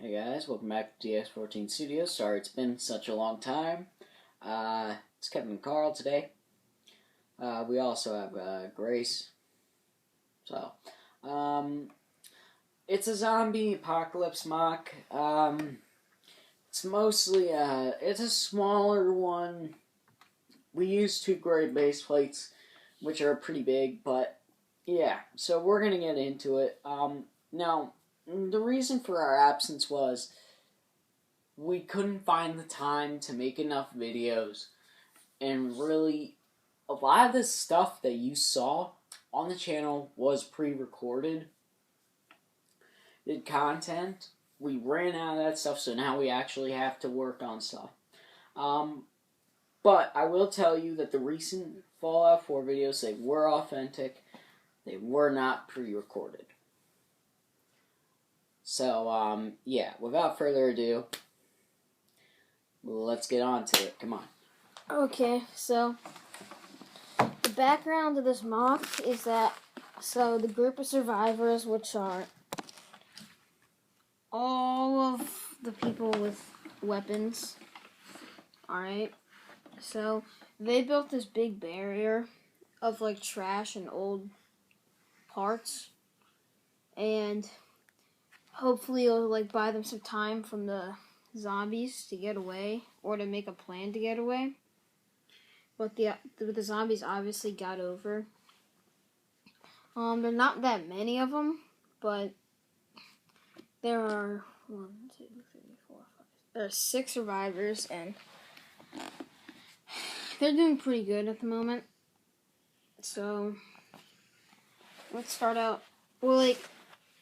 Hey guys, welcome back to DX14 Studios. Sorry it's been such a long time. It's Kevin and Carl today. We also have Grace. So, it's a zombie apocalypse mock. It's mostly, it's a smaller one. We use 2 grade base plates, which are pretty big, but yeah, so we're gonna get into it. Now, the reason for our absence was we couldn't find the time to make enough videos, and really, a lot of the stuff that you saw on the channel was pre-recorded. The content, we ran out of that stuff, so now we actually have to work on stuff. But I will tell you that the recent Fallout 4 videos, they were authentic. They were not pre-recorded. So, yeah, without further ado, let's get on to it. Come on. Okay, so the background of this mock is that, so the group of survivors, which are all of the people with weapons, alright, so they built this big barrier of, like, trash and old parts, and hopefully it'll, like, buy them some time from the zombies to get away, or to make a plan to get away. But the zombies obviously got over. There are not that many of them, but there are 6 survivors, and they're doing pretty good at the moment. So let's start out. Well, like,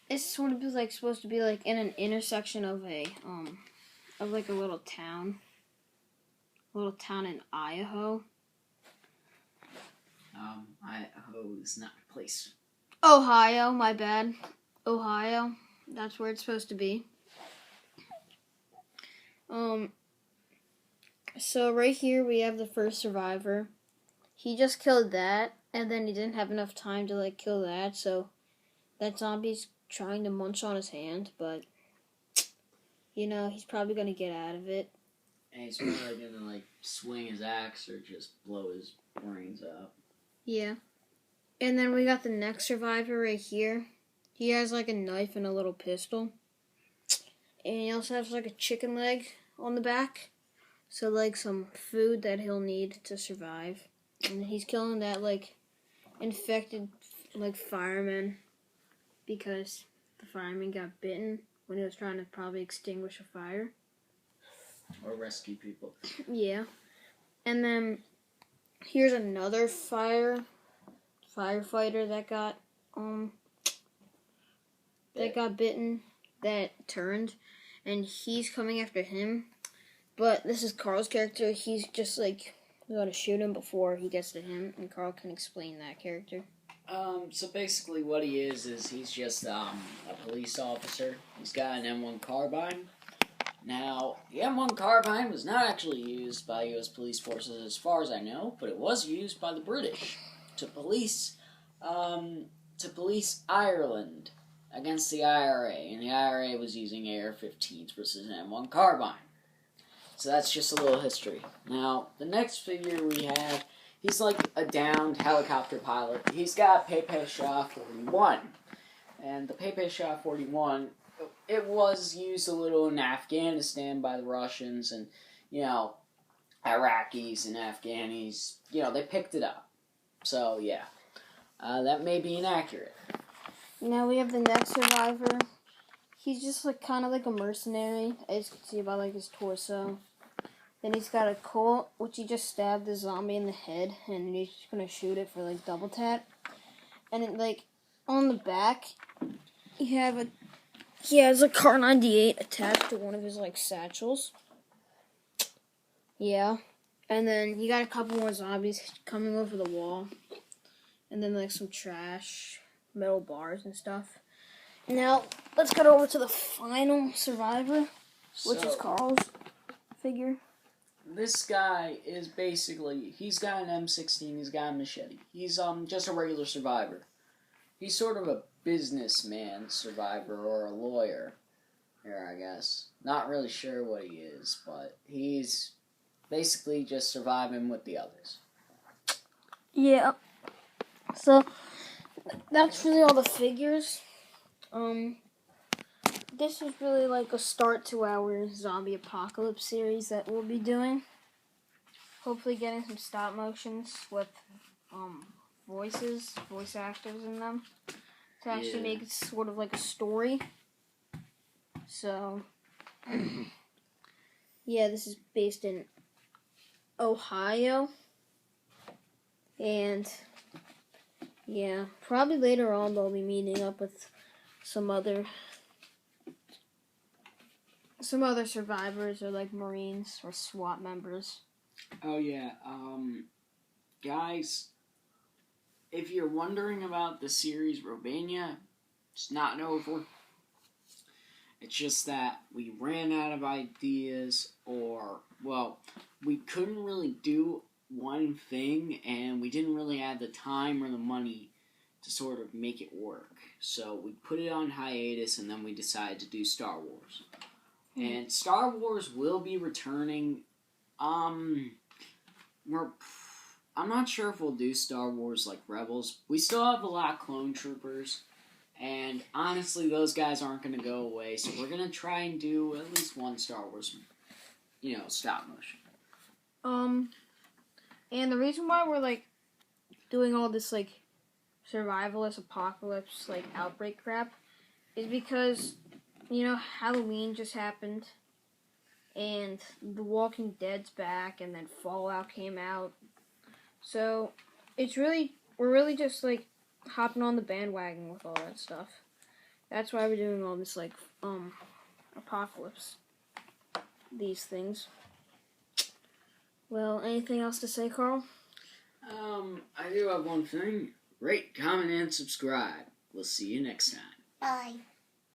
it's sort of like supposed to be like in an intersection of a like a little town in Idaho. Idaho is not a place. Ohio, my bad. Ohio, that's where it's supposed to be. So right here we have the first survivor. He just killed that, and then he didn't have enough time to, like, kill that, so that zombie's trying to munch on his hand, but, you know, he's probably gonna get out of it. And he's probably gonna, like, swing his axe or just blow his brains out. Yeah. And then we got the next survivor right here. He has, like, a knife and a little pistol. And he also has, like, a chicken leg on the back. So, like, some food that he'll need to survive. And he's killing that, like, infected, like, fireman. Because the fireman got bitten when he was trying to probably extinguish a fire. Or rescue people. Yeah. And then here's another firefighter that got bitten, that turned, and he's coming after him. But this is Carl's character. He's just like gonna shoot him before he gets to him, and Carl can explain that character. So basically what he is he's just a police officer. He's got an M1 carbine. Now, the M1 carbine was not actually used by U.S. police forces as far as I know, but it was used by the British to police Ireland against the IRA, and the IRA was using AR-15s versus an M1 carbine. So that's just a little history. Now, the next figure we have, he's like a downed helicopter pilot. He's got Pepe Shah 41. And the Pepe Shah 41, it was used a little in Afghanistan by the Russians, and, you know, Iraqis and Afghanis, you know, they picked it up. So, yeah, that may be inaccurate. Now we have the next survivor. He's just like kind of like a mercenary, as you can see by like his torso. Then he's got a Colt, which he just stabbed the zombie in the head, and he's just gonna shoot it for like double tap. And it, like, on the back, he has a Car 98 attached to one of his like satchels. Yeah. And then you got a couple more zombies coming over the wall. And then like some trash, metal bars and stuff. Now, let's get over to the final survivor, which is Carl's figure. This guy is basically, he's got an M16, he's got a machete. He's just a regular survivor. He's sort of a businessman survivor, or a lawyer. Here, I got guess. Not really sure what he is, but he's basically just surviving with the others. Yeah. So that's really all the figures. This is really like a start to our zombie apocalypse series that we'll be doing. Hopefully getting some stop motions with voice actors in them to actually make it sort of like a story. So yeah, this is based in Ohio. And yeah, probably later on they'll be meeting up with some other survivors or like Marines or SWAT members. Oh yeah, guys, if you're wondering about the series Romania, it's not over. It's just that we ran out of ideas, or, well, we couldn't really do one thing, and we didn't really have the time or the money to sort of make it work. So we put it on hiatus, and then we decided to do Star Wars. And Star Wars will be returning. I'm not sure if we'll do Star Wars like Rebels. We still have a lot of clone troopers, and honestly, those guys aren't going to go away. So we're going to try and do at least one Star Wars, stop motion. And the reason why we're like doing all this like survivalist apocalypse like outbreak crap is because Halloween just happened, and The Walking Dead's back, and then Fallout came out. So we're really just like hopping on the bandwagon with all that stuff. That's why we're doing all this like apocalypse, these things. Well, anything else to say, Carl? I do have one thing. Rate, comment, and subscribe. We'll see you next time. Bye.